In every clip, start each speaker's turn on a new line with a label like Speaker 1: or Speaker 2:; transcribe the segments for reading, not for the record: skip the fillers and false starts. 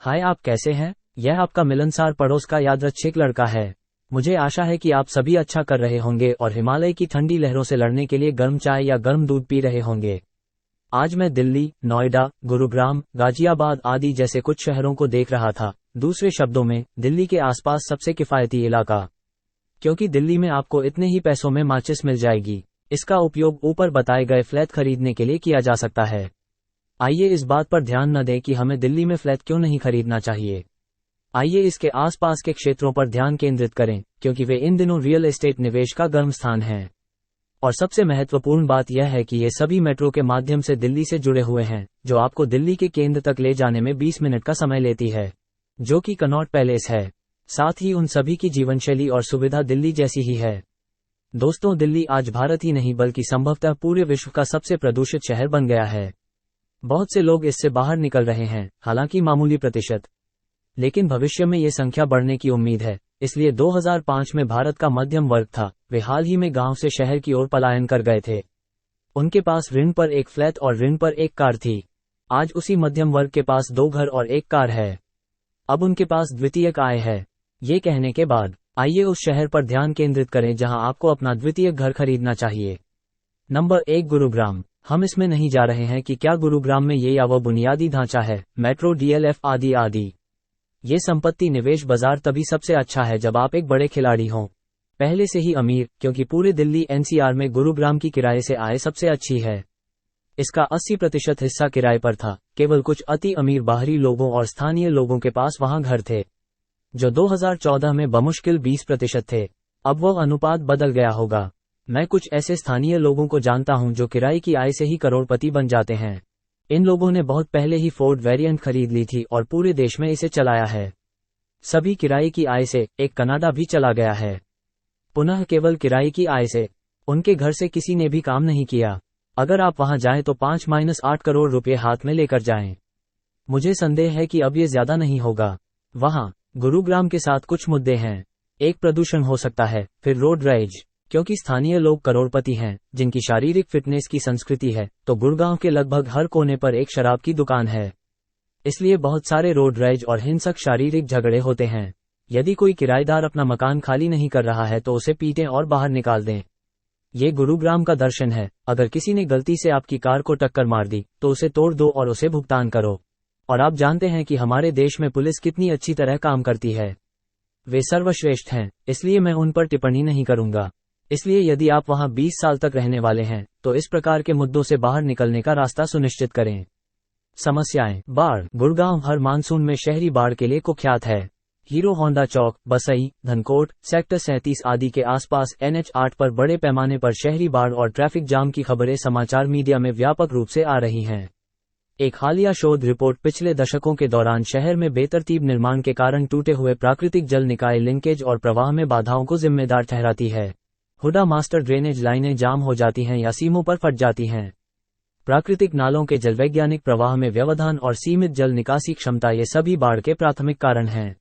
Speaker 1: हाय, आप कैसे हैं? यह आपका मिलनसार पड़ोस का यादृच्छिक लड़का है। मुझे आशा है कि आप सभी अच्छा कर रहे होंगे और हिमालय की ठंडी लहरों से लड़ने के लिए गर्म चाय या गर्म दूध पी रहे होंगे। आज मैं दिल्ली, नोएडा, गुरुग्राम, गाजियाबाद आदि जैसे कुछ शहरों को देख रहा था। दूसरे शब्दों में, दिल्ली के आसपास सबसे किफायती इलाका। क्योंकि दिल्ली में आपको इतने ही पैसों में माचिस मिल जाएगी। इसका उपयोग ऊपर बताए गए फ्लैट खरीदने के लिए किया जा सकता है। आइए इस बात पर ध्यान न दें कि हमें दिल्ली में फ्लैट क्यों नहीं खरीदना चाहिए। आइए इसके आसपास के क्षेत्रों पर ध्यान केंद्रित करें, क्योंकि वे इन दिनों रियल एस्टेट निवेश का गर्म स्थान हैं। और सबसे महत्वपूर्ण बात यह है कि ये सभी मेट्रो के माध्यम से दिल्ली से जुड़े हुए हैं, जो आपको दिल्ली के केंद्र तक ले जाने में 20 मिनट का समय लेती है, जो कि कनॉट पैलेस है। साथ ही उन सभी की जीवनशैली और सुविधा दिल्ली जैसी ही है। दोस्तों, दिल्ली आज भारत ही नहीं बल्कि संभवतः पूरे विश्व का सबसे प्रदूषित शहर बन गया है। बहुत से लोग इससे बाहर निकल रहे हैं, हालांकि मामूली प्रतिशत, लेकिन भविष्य में ये संख्या बढ़ने की उम्मीद है। इसलिए 2005 में भारत का मध्यम वर्ग था, वे हाल ही में गांव से शहर की ओर पलायन कर गए थे। उनके पास ऋण पर एक फ्लैट और ऋण पर एक कार थी। आज उसी मध्यम वर्ग के पास 2 घर और 1 कार है। अब उनके पास द्वितीयक आय है। ये कहने के बाद आइए उस शहर पर ध्यान केंद्रित करें जहां आपको अपना द्वितीयक घर खरीदना चाहिए। नंबर 1, गुरुग्राम। हम इसमें नहीं जा रहे हैं कि क्या गुरुग्राम में ये या वो बुनियादी ढांचा है, मेट्रो, डीएलएफ आदि आदि। ये संपत्ति निवेश बाजार तभी सबसे अच्छा है जब आप एक बड़े खिलाड़ी हों, पहले से ही अमीर, क्योंकि पूरे दिल्ली एनसीआर में गुरुग्राम की किराए से आय सबसे अच्छी है। इसका 80% हिस्सा किराए पर था। केवल कुछ अति अमीर बाहरी लोगों और स्थानीय लोगों के पास वहां घर थे, जो 2014 में बमुश्किल 20% थे। अब वह अनुपात बदल गया होगा। मैं कुछ ऐसे स्थानीय लोगों को जानता हूं जो किराए की आय से ही करोड़पति बन जाते हैं। इन लोगों ने बहुत पहले ही फोर्ड वेरिएंट खरीद ली थी और पूरे देश में इसे चलाया है। सभी किराए की आय से। एक कनाडा भी चला गया है, पुनः केवल किराए की आय से। उनके घर से किसी ने भी काम नहीं किया। अगर आप वहां जाएं तो 5-8 करोड़ रुपए हाथ में लेकर जाएं। मुझे संदेह है कि अब ये ज्यादा नहीं होगा। वहां गुरुग्राम के साथ कुछ मुद्दे हैं। एक, प्रदूषण हो सकता है, फिर रोड रेज, क्योंकि स्थानीय लोग करोड़पति हैं जिनकी शारीरिक फिटनेस की संस्कृति है, तो गुड़गांव के लगभग हर कोने पर एक शराब की दुकान है। इसलिए बहुत सारे रोड रेज और हिंसक शारीरिक झगड़े होते हैं। यदि कोई किराएदार अपना मकान खाली नहीं कर रहा है तो उसे पीटें और बाहर निकाल दें। ये गुरुग्राम का दर्शन है। अगर किसी ने गलती से आपकी कार को टक्कर मार दी तो उसे तोड़ दो और उसे भुगतान करो। और आप जानते हैं कि हमारे देश में पुलिस कितनी अच्छी तरह काम करती है। वे सर्वश्रेष्ठ हैं, इसलिए मैं उन पर टिप्पणी नहीं करूंगा। इसलिए यदि आप वहां 20 साल तक रहने वाले हैं तो इस प्रकार के मुद्दों से बाहर निकलने का रास्ता सुनिश्चित करें। समस्याएं। बाढ़। गुड़गांव हर मानसून में शहरी बाढ़ के लिए कुख्यात है। हीरो होंडा चौक, बसई, धनकोट, सेक्टर 37 आदि के आसपास NH8 पर बड़े पैमाने पर शहरी बाढ़ और ट्रैफिक जाम की खबरें समाचार मीडिया में व्यापक रूप से आ रही हैं। एक हालिया शोध रिपोर्ट पिछले दशकों के दौरान शहर में बेतरतीब निर्माण के कारण टूटे हुए प्राकृतिक जल निकाय लिंकेज और प्रवाह में बाधाओं को जिम्मेदार ठहराती है। हुडा मास्टर ड्रेनेज लाइनें जाम हो जाती हैं या सीमों पर फट जाती हैं। प्राकृतिक नालों के जलवैज्ञानिक प्रवाह में व्यवधान और सीमित जल निकासी क्षमता, ये सभी बाढ़ के प्राथमिक कारण हैं।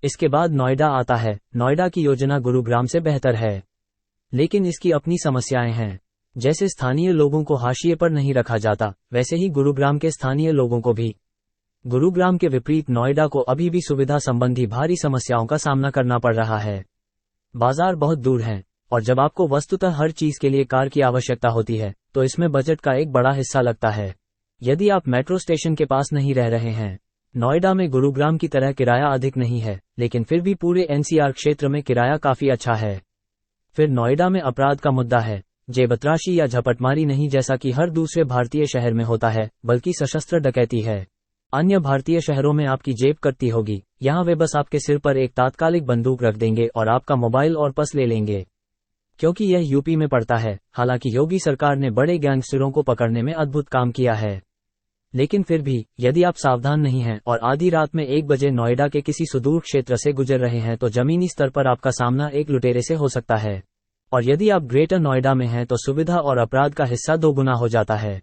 Speaker 1: इसके बाद नोएडा आता है। नोएडा की योजना गुरुग्राम से बेहतर है, लेकिन इसकी अपनी समस्याएं हैं। जैसे स्थानीय लोगों को हाशिए पर नहीं रखा जाता, वैसे ही गुरुग्राम के स्थानीय लोगों को भी। गुरुग्राम के विपरीत नोएडा को अभी भी सुविधा संबंधी भारी समस्याओं का सामना करना पड़ रहा है। बाजार बहुत दूर हैं, और जब आपको वस्तुतः हर चीज के लिए कार की आवश्यकता होती है तो इसमें बजट का एक बड़ा हिस्सा लगता है। यदि आप मेट्रो स्टेशन के पास नहीं रह रहे हैं, नोएडा में गुरुग्राम की तरह किराया अधिक नहीं है, लेकिन फिर भी पूरे एनसीआर क्षेत्र में किराया काफी अच्छा है। फिर नोएडा में अपराध का मुद्दा है। जेबतराशी या झपटमारी नहीं जैसा कि हर दूसरे भारतीय शहर में होता है, बल्कि सशस्त्र डकैती है। अन्य भारतीय शहरों में आपकी जेब कटती होगी, यहाँ वे बस आपके सिर पर एक तात्कालिक बंदूक रख देंगे और आपका मोबाइल और पर्स ले लेंगे। क्योंकि यह यूपी में पड़ता है। हालांकि योगी सरकार ने बड़े गैंगस्टरों को पकड़ने में अद्भुत काम किया है, लेकिन फिर भी यदि आप सावधान नहीं हैं और आधी रात में 1 बजे नोएडा के किसी सुदूर क्षेत्र से गुजर रहे हैं तो जमीनी स्तर पर आपका सामना एक लुटेरे से हो सकता है। और यदि आप ग्रेटर नोएडा में हैं तो सुविधा और अपराध का हिस्सा 2 गुना हो जाता है।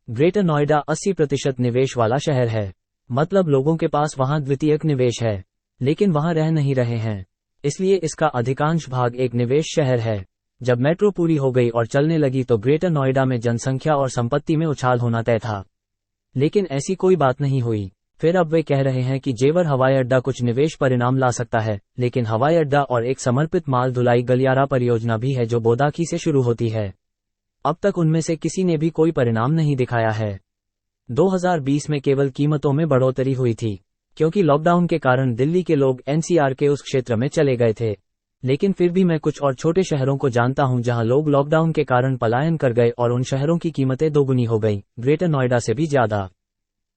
Speaker 1: ग्रेटर नोएडा 80% निवेश वाला शहर है, मतलब लोगों के पास वहां द्वितीयक निवेश है, लेकिन वहां रह नहीं रहे हैं। इसलिए इसका अधिकांश भाग एक निवेश शहर है। जब मेट्रो पूरी हो गई और चलने लगी तो ग्रेटर नोएडा में जनसंख्या और संपत्ति में उछाल होना तय था, लेकिन ऐसी कोई बात नहीं हुई। फिर अब वे कह रहे हैं कि जेवर हवाई अड्डा कुछ निवेश परिणाम ला सकता है, लेकिन हवाई अड्डा और एक समर्पित माल ढुलाई गलियारा परियोजना भी है जो बोदाकी से शुरू होती है। अब तक उनमें से किसी ने भी कोई परिणाम नहीं दिखाया है। 2020 में केवल कीमतों में बढ़ोतरी हुई थी, क्योंकि लॉकडाउन के कारण दिल्ली के लोग एनसीआर के उस क्षेत्र में चले गए थे। लेकिन फिर भी मैं कुछ और छोटे शहरों को जानता हूं जहां लोग लॉकडाउन के कारण पलायन कर गए और उन शहरों की कीमतें दोगुनी हो गई, ग्रेटर नोएडा से भी ज्यादा।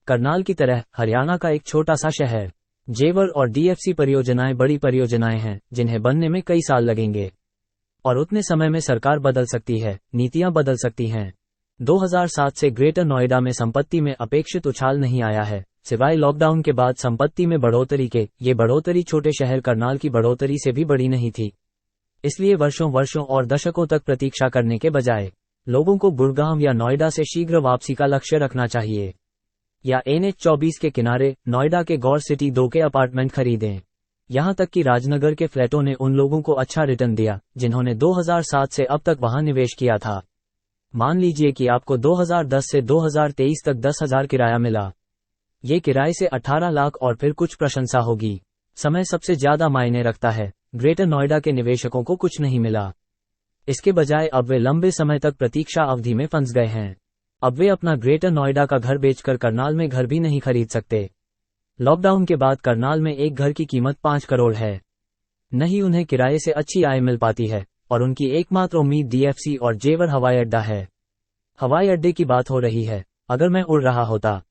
Speaker 1: करनाल की तरह हरियाणा का एक छोटा सा शहर। जेवर और डीएफसी परियोजनाएं बड़ी परियोजनाएं हैं जिन्हें बनने में कई साल लगेंगे, और उतने समय में सरकार बदल सकती है, नीतियां बदल सकती हैं। 2007 से ग्रेटर नोएडा में संपत्ति में अपेक्षित उछाल नहीं आया है, सिवाय लॉकडाउन के बाद संपत्ति में बढ़ोतरी के। ये बढ़ोतरी छोटे शहर करनाल की बढ़ोतरी से भी बड़ी नहीं थी। इसलिए वर्षों और दशकों तक प्रतीक्षा करने के बजाय लोगों को गुड़गांव या नोएडा से शीघ्र वापसी का लक्ष्य रखना चाहिए, या NH-24 के किनारे नोएडा के गौर सिटी 2 के अपार्टमेंट खरीदें। यहां तक कि राजनगर के फ्लैटों ने उन लोगों को अच्छा रिटर्न दिया जिन्होंने 2007 से अब तक वहां निवेश किया था। मान लीजिए कि आपको 2010 से 2023 तक 10,000 किराया मिला। ये किराए से 18 लाख और फिर कुछ प्रशंसा होगी। समय सबसे ज्यादा मायने रखता है। ग्रेटर नोएडा के निवेशकों को कुछ नहीं मिला। इसके बजाय अब वे लंबे समय तक प्रतीक्षा अवधि में फंस गए हैं। अब वे अपना ग्रेटर नोएडा का घर बेचकर करनाल में घर भी नहीं खरीद सकते। लॉकडाउन के बाद करनाल में एक घर की कीमत 5 करोड़ है। नहीं उन्हें किराए से अच्छी आय मिल पाती है, और उनकी एकमात्र उम्मीद डीएफसी और जेवर हवाई अड्डा है। हवाई अड्डे की बात हो रही है। अगर मैं उड़ रहा होता,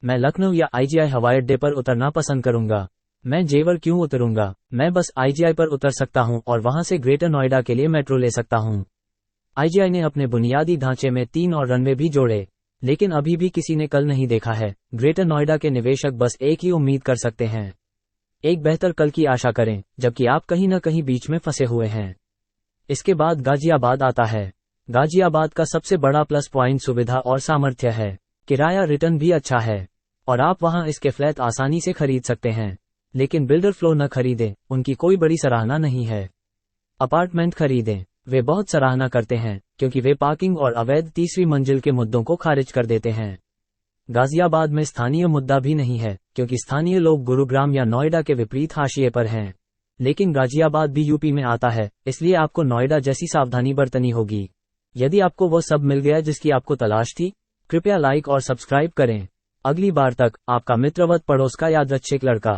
Speaker 1: मैं लखनऊ या आईजीआई हवाई अड्डे पर उतरना पसंद करूंगा। मैं जेवर क्यों उतरूंगा? मैं बस आईजीआई पर उतर सकता हूं और वहां से ग्रेटर नोएडा के लिए मेट्रो ले सकता हूं। आईजीआई ने अपने बुनियादी ढांचे में 3 और रनवे भी जोड़े, लेकिन अभी भी किसी ने कल नहीं देखा है। ग्रेटर नोएडा के निवेशक बस एक ही उम्मीद कर सकते हैं, एक बेहतर कल की आशा करें, जबकि आप कहीं न कहीं बीच में फंसे हुए हैं। इसके बाद गाजियाबाद आता है। गाजियाबाद का सबसे बड़ा प्लस पॉइंट सुविधा और सामर्थ्य है। किराया रिटर्न भी अच्छा है, और आप वहां इसके फ्लैट आसानी से खरीद सकते हैं। लेकिन बिल्डर फ्लो न खरीदें, उनकी कोई बड़ी सराहना नहीं है। अपार्टमेंट खरीदें, वे बहुत सराहना करते हैं, क्योंकि वे पार्किंग और अवैध तीसरी मंजिल के मुद्दों को खारिज कर देते हैं। गाजियाबाद में स्थानीय मुद्दा भी नहीं है, क्योंकि स्थानीय लोग गुरुग्राम या नोएडा के विपरीत हाशिए पर हैं। लेकिन गाजियाबाद भी यूपी में आता है, इसलिए आपको नोएडा जैसी सावधानी बरतनी होगी। यदि आपको वो सब मिल गया जिसकी आपको तलाश थी, कृपया लाइक और सब्सक्राइब करें। अगली बार तक आपका मित्रवत पड़ोस का यादृच्छिक लड़का।